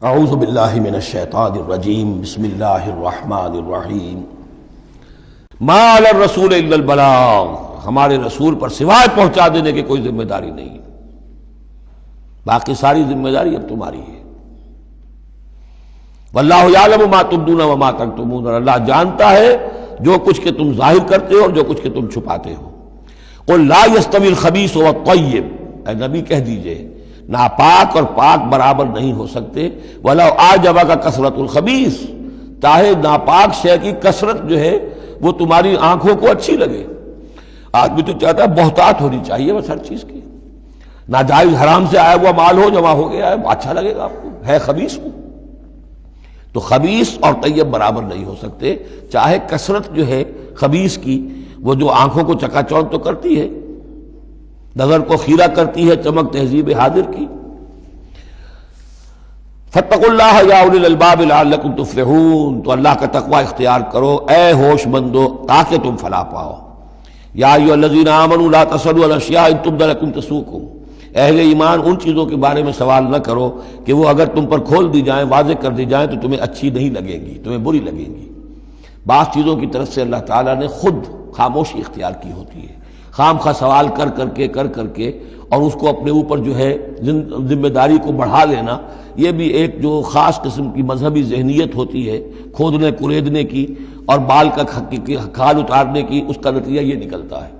اعوذ باللہ من الشیطان الرجیم بسم اللہ الرحمن الرحیم ما علی الرسول الا البلاغ، ہمارے رسول پر سوائے پہنچا دینے کی کوئی ذمہ داری نہیں، باقی ساری ذمہ داری اب تمہاری ہے۔ واللہ یعلم ما تبدون وما تکتمون، اور اللہ جانتا ہے جو کچھ کہ تم ظاہر کرتے ہو اور جو کچھ کہ تم چھپاتے ہو۔ قل لا یستوی الخبیث والطیب، اے نبی کہہ دیجئے ناپاک اور پاک برابر نہیں ہو سکتے۔ وَلَوْ أَعْجَبَكَ كَثْرَةُ الْخَبِيثِ، چاہے ناپاک شے کی کثرت جو ہے وہ تمہاری آنکھوں کو اچھی لگے۔ آدمی تو چاہتا ہے بہتات ہونی چاہیے بس ہر چیز کی، ناجائز حرام سے آیا ہوا مال ہو، جمع ہو گیا ہے، اچھا لگے گا آپ کو، ہے خبیث ہو۔ تو خبیث اور طیب برابر نہیں ہو سکتے، چاہے کثرت جو ہے خبیث کی وہ جو آنکھوں کو چکا چوندھ تو کرتی ہے، نظر کو خیرہ کرتی ہے، چمک تہذیب حاضر کی۔ فاتقوا اللہ یا اولی الالباب لعلکم تفلحون، تو اللہ کا تقوی اختیار کرو اے ہوش مندو تاکہ تم فلاح پاؤ۔ یا ایھا الذین آمنوا لا تسألوا عن اشیاء ان تبد لکم تسؤکم، اہل ایمان ان چیزوں کے بارے میں سوال نہ کرو کہ وہ اگر تم پر کھول دی جائیں، واضح کر دی جائیں تو تمہیں اچھی نہیں لگیں گی، تمہیں بری لگیں گی۔ بعض چیزوں کی طرف سے اللہ تعالیٰ نے خود خاموشی اختیار کی ہوتی ہے، خام خواہ سوال کر کر کے اور اس کو اپنے اوپر جو ہے ذمہ داری کو بڑھا لینا، یہ بھی ایک جو خاص قسم کی مذہبی ذہنیت ہوتی ہے، کھودنے کریدنے کی اور بال کا کھال اتارنے کی، اس کا نتیجہ یہ نکلتا ہے۔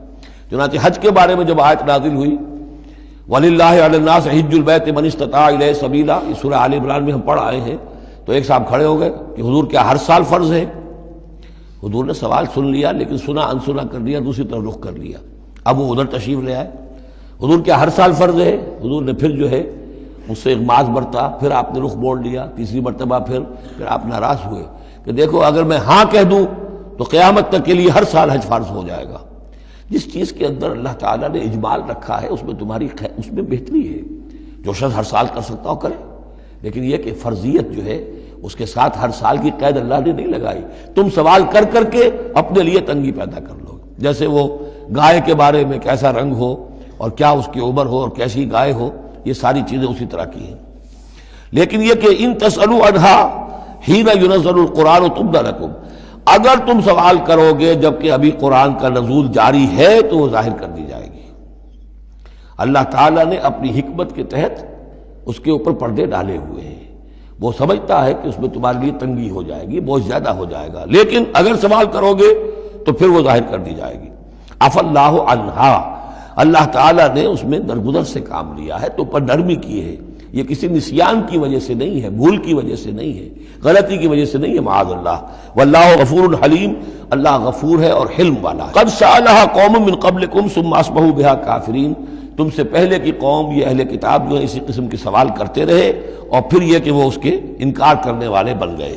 چنانچہ حج کے بارے میں جب آیت نازل ہوئی وَلِلَّهِ عَلَى النَّاسِ حِجُّ الْبَيْتِ مَنِ اسْتَطَاعَ إِلَيْهِ سَبِيلًا، یہ سورہ آل عمران میں ہم پڑھ آئے ہیں۔ تو ایک صاحب کھڑے ہو گئے کہ حضور کیا ہر سال فرض ہے؟ حضور نے سوال سن لیا لیکن سنا انسنا کر لیا، دوسری طرف رخ کر لیا۔ اب وہ ادھر تشریف لے آئے، حضور کیا ہر سال فرض ہے؟ حضور نے پھر جو ہے اس سے اغماض برتا، پھر آپ نے رخ موڑ لیا، تیسری مرتبہ پھر آپ ناراض ہوئے کہ دیکھو اگر میں ہاں کہہ دوں تو قیامت تک کے لیے ہر سال حج فرض ہو جائے گا۔ جس چیز کے اندر اللہ تعالیٰ نے اجمال رکھا ہے اس میں تمہاری اس میں بہتری ہے، جو شخص ہر سال کر سکتا ہو کرے، لیکن یہ کہ فرضیت جو ہے اس کے ساتھ ہر سال کی قید اللہ نے نہیں لگائی۔ تم سوال کر کے اپنے لیے تنگی پیدا کر لو، جیسے وہ گائے کے بارے میں کیسا رنگ ہو اور کیا اس کی عمر ہو اور کیسی گائے ہو، یہ ساری چیزیں اسی طرح کی ہیں۔ لیکن یہ کہ ان تسألوا عنہا حین ینزل القرآن تبد لکم، اگر تم سوال کرو گے جبکہ ابھی قرآن کا نزول جاری ہے تو وہ ظاہر کر دی جائے گی۔ اللہ تعالیٰ نے اپنی حکمت کے تحت اس کے اوپر پردے ڈالے ہوئے ہیں، وہ سمجھتا ہے کہ اس میں تمہارے لیے تنگی ہو جائے گی، بہت زیادہ ہو جائے گا، لیکن اگر سوال کرو گے تو پھر وہ ظاہر کر دی جائے گی۔ عفا اللہ عنہا، اللہ تعالیٰ نے اس میں درگزر سے کام لیا ہے، تو پر نرمی کی ہے، یہ کسی نسیان کی وجہ سے نہیں ہے، بھول کی وجہ سے نہیں ہے، غلطی کی وجہ سے نہیں ہے، معاذ اللہ۔ واللہ غفور حلیم، اللہ غفور ہے اور حلم والا ہے۔ قد سألها قوم من قبلکم ثم اصبحوا بها کافرین، تم سے پہلے کی قوم یہ اہل کتاب جو ہے اسی قسم کے سوال کرتے رہے اور پھر یہ کہ وہ اس کے انکار کرنے والے بن گئے۔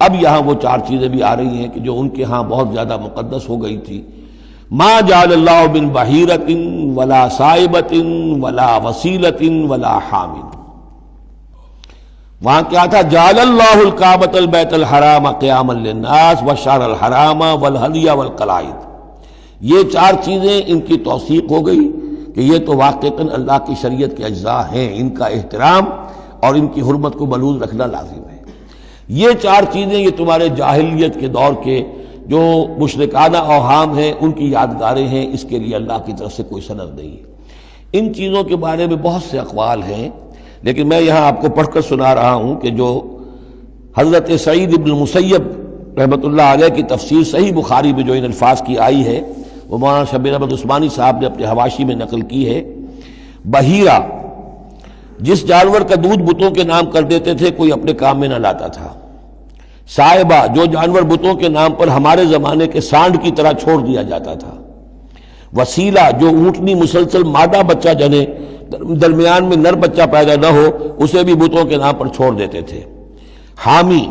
اب یہاں وہ چار چیزیں بھی آ رہی ہیں کہ جو ان کے ہاں بہت زیادہ مقدس ہو گئی تھی۔ ما جعل اللہ من بحیرۃ ولا صائبۃ ولا وسیلۃ ولا حام، وہاں کیا تھا؟ جعل اللہ الکعبۃ البیت الحرام قیاما للناس والشہر الحرام والہدی والقلائد، یہ چار چیزیں ان کی توثیق ہو گئی کہ یہ تو واقعتاً اللہ کی شریعت کے اجزاء ہیں، ان کا احترام اور ان کی حرمت کو بلوز رکھنا لازم ہے۔ یہ چار چیزیں یہ تمہارے جاہلیت کے دور کے جو مشرکانہ اوہام ہیں ان کی یادگاریں ہیں، اس کے لیے اللہ کی طرف سے کوئی سند نہیں ہے۔ ان چیزوں کے بارے میں بہت سے اقوال ہیں، لیکن میں یہاں آپ کو پڑھ کر سنا رہا ہوں کہ جو حضرت سعید ابن المسیب رحمۃ اللہ علیہ کی تفسیر صحیح بخاری میں جو ان الفاظ کی آئی ہے وہ مولانا شبیر احمد عثمانی صاحب نے اپنے حواشی میں نقل کی ہے۔ بحیرہ، جس جانور کا دودھ بتوں کے نام کر دیتے تھے کوئی اپنے کام میں نہ لاتا تھا۔ صائبہ، جو جانور بتوں کے نام پر ہمارے زمانے کے سانڈ کی طرح چھوڑ دیا جاتا تھا۔ وسیلہ، جو اونٹنی مسلسل مادہ بچہ جنے درمیان میں نر بچہ پیدا نہ ہو اسے بھی بتوں کے نام پر چھوڑ دیتے تھے۔ حامی،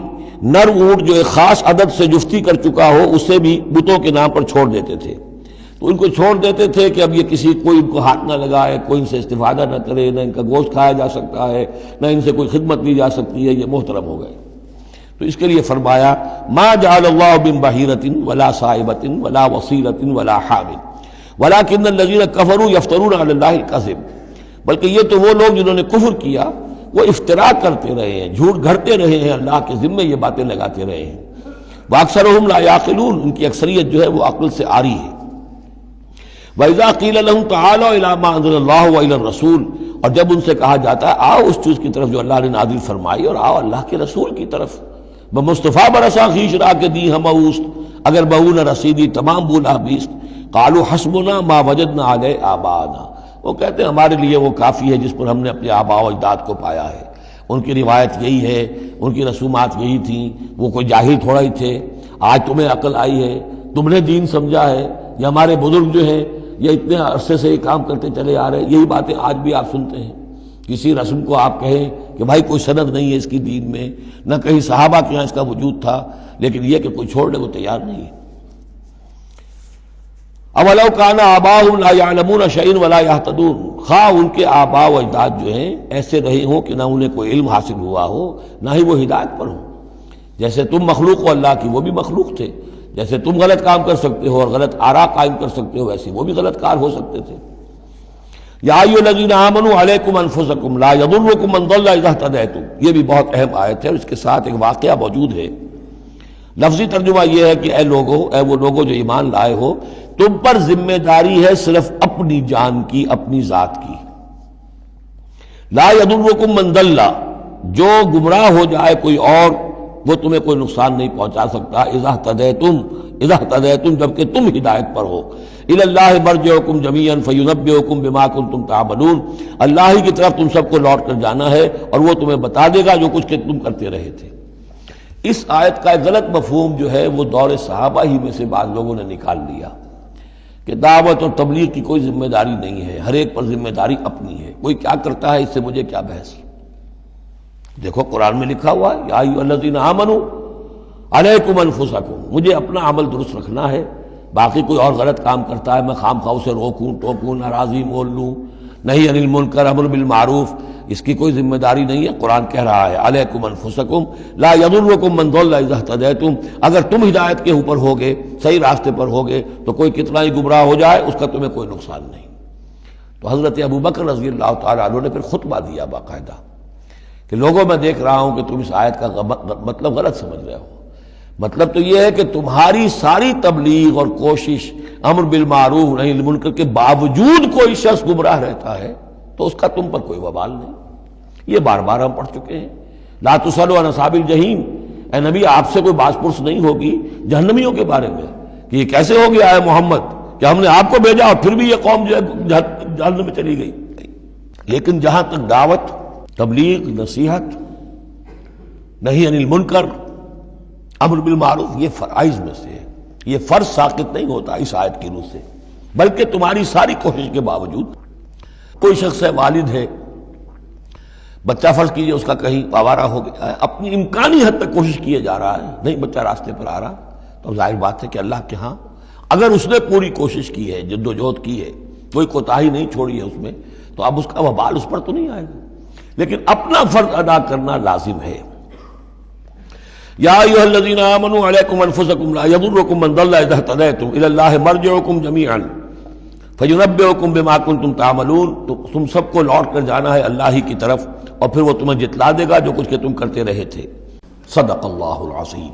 نر اونٹ جو ایک خاص عدد سے جفتی کر چکا ہو اسے بھی بتوں کے نام پر چھوڑ دیتے تھے، تو ان کو چھوڑ دیتے تھے کہ اب یہ کوئی ان کو ہاتھ نہ لگائے، کوئی ان سے استفادہ نہ کرے، نہ ان کا گوشت کھایا جا سکتا ہے، نہ ان سے کوئی خدمت لی جا سکتی ہے، یہ محترم ہو گئے۔ تو اس کے لیے فرمایا ما جعل اللہ من بحیرۃ ولا صائبۃ ولا وصیلۃ ولا حام ولکن الذین کفروا یفترون علی اللہ الکذب، بلکہ یہ تو وہ لوگ جنہوں نے کفر کیا وہ افتراء کرتے رہے ہیں، جھوٹ گھڑتے رہے ہیں، اللہ کے ذمے یہ باتیں لگاتے رہے ہیں۔ وَأَكْثَرُهُمْ لَا يَعْقِلُونَ، ان کی اکثریت جو ہے وہ عقل سے عاری ہے۔ وَإِذَا قِيلَ لَهُمْ تَعَالَوْا إِلَىٰ مَا أَنزَلَ اللَّهُ وَإِلَى الرَّسُولِ، اور جب ان سے کہا جاتا ہے آؤ اس چیز کی طرف جو اللہ نے نازل فرمائی، اور آؤ اللہ کے رسول کی طرف۔ بمصطفیٰ برسا خیش را کے دی ہم اوست، اگر بہو نہ رسیدی تمام بولا بیست۔ قالوا حسبنا ما وجدنا علیہ آباءنا، وہ کہتے ہیں ہمارے لیے وہ کافی ہے جس پر ہم نے اپنے آباء و اجداد کو پایا ہے۔ ان کی روایت یہی ہے، ان کی رسومات یہی تھیں، وہ کوئی جاہل تھوڑا ہی تھے۔ آج تمہیں عقل آئی ہے، تم نے دین سمجھا ہے، یہ ہمارے بزرگ جو ہیں یہ اتنے عرصے سے یہ کام کرتے چلے آ رہے ہیں۔ یہی باتیں آج بھی آپ سنتے ہیں۔ کسی رسم کو آپ کہیں کہ بھائی کوئی سند نہیں ہے اس کی دین میں، نہ کہیں صحابہ کے یہاں اس کا وجود تھا، لیکن یہ کہ کوئی چھوڑنے کو تیار نہیں ہے۔ اولو کان آباؤہم لا یعلمون شیئا ولا یہتدون، خواہ ان کے آباء و اجداد جو ہیں ایسے رہے ہوں کہ نہ انہیں کوئی علم حاصل ہوا ہو، نہ ہی وہ ہدایت پر ہوں۔ جیسے تم مخلوق ہو اللہ کی، وہ بھی مخلوق تھے۔ جیسے تم غلط کام کر سکتے ہو اور غلط آراء قائم کر سکتے ہو، ویسے وہ بھی غلط کار ہو سکتے تھے۔ یا ایھا الذین آمنوا علیکم انفسکم لا یضرکم من ضل اذا اہتدیتم، یہ بھی بہت اہم آیت ہے اور اس کے ساتھ ایک واقعہ موجود ہے۔ لفظی ترجمہ یہ ہے کہ اے لوگو، اے وہ لوگو جو ایمان لائے ہو، تم پر ذمہ داری ہے صرف اپنی جان کی، اپنی ذات کی۔ لا یضرکم من ضل، جو گمراہ ہو جائے کوئی اور، وہ تمہیں کوئی نقصان نہیں پہنچا سکتا۔ اذا اہتدیتم، جبکہ تم ہدایت پر ہو۔ الی اللہ مرجعکم جمیعا فینبئکم بما کنتم تعملون، اللہ ہی کی طرف تم سب کو لوٹ کر جانا ہے اور وہ تمہیں بتا دے گا جو کچھ کہ تم کرتے رہے تھے۔ اس آیت کا ایک غلط مفہوم جو ہے وہ دور صحابہ ہی میں سے بعض لوگوں نے نکال لیا کہ دعوت اور تبلیغ کی کوئی ذمہ داری نہیں ہے، ہر ایک پر ذمہ داری اپنی ہے، کوئی کیا کرتا ہے اس سے مجھے کیا بحث۔ دیکھو قرآن میں لکھا ہوا ہے یا ایھا الذین آمنوا علیکم انفسکم، مجھے اپنا عمل درست رکھنا ہے، باقی کوئی اور غلط کام کرتا ہے میں خام خواہ اسے روکوں ٹوکوں ناراضی مول لوں، نہیں عن المنکر امر بالمعروف، اس کی کوئی ذمہ داری نہیں ہے۔ قرآن کہہ رہا ہے علیکم انفسکم لا یضرکم من ضل اذا اہتدیتم، اگر تم ہدایت کے اوپر ہوگے، صحیح راستے پر ہوگے، تو کوئی کتنا ہی گمراہ ہو جائے اس کا تمہیں کوئی نقصان نہیں۔ تو حضرت ابوبکر رضی اللہ تعالیٰ عنہ نے پھر خطبہ دیا باقاعدہ کہ لوگوں میں دیکھ رہا ہوں کہ تم اس آیت کا مطلب غلط سمجھ رہے ہو۔ مطلب تو یہ ہے کہ تمہاری ساری تبلیغ اور کوشش امر بالمعروف نہی عن المنکر کے باوجود کوئی شخص گمراہ رہتا ہے تو اس کا تم پر کوئی وبال نہیں۔ یہ بار بار ہم پڑھ چکے ہیں۔ لا تسألوا عن اصحاب الجحیم، اے نبی آپ سے کوئی باز پرس نہیں ہوگی جہنمیوں کے بارے میں کہ یہ کیسے ہو گیا ہے محمد کہ ہم نے آپ کو بھیجا اور پھر بھی یہ قوم جو ہے جہنم میں چلی گئی۔ لیکن جہاں تک دعوت، تبلیغ، نصیحت، نہی عن المنکر، امر بالمعروف، یہ فرائض میں سے ہے، یہ فرض ساقط نہیں ہوتا اس آیت کی روح سے، بلکہ تمہاری ساری کوشش کے باوجود کوئی شخص ہے، والد ہے، بچہ فرض کیجئے اس کا کہیں آوارہ ہو گیا ہے، اپنی امکانی حد تک کوشش کیے جا رہا ہے، نہیں بچہ راستے پر آ رہا، تو ظاہر بات ہے کہ اللہ کے ہاں اگر اس نے پوری کوشش کی ہے، جد و جہد کی ہے، کوئی کوتاہی نہیں چھوڑی ہے اس میں، تو اب اس کا وبال اس پر تو نہیں آئے گا، لیکن اپنا فرض ادا کرنا لازم ہے۔ یا ایھا الذین آمنوا علیکم انفسکم لا یضرکم من ضل اذا اہتدیتم الی اللہ مرجعکم جمیعا فینبئکم بما کنتم تعملون، تو تم سب کو لوٹ کر جانا ہے اللہ ہی کی طرف اور پھر وہ تمہیں جتلا دے گا جو کچھ کہ تم کرتے رہے تھے۔ صدق اللہ العظیم۔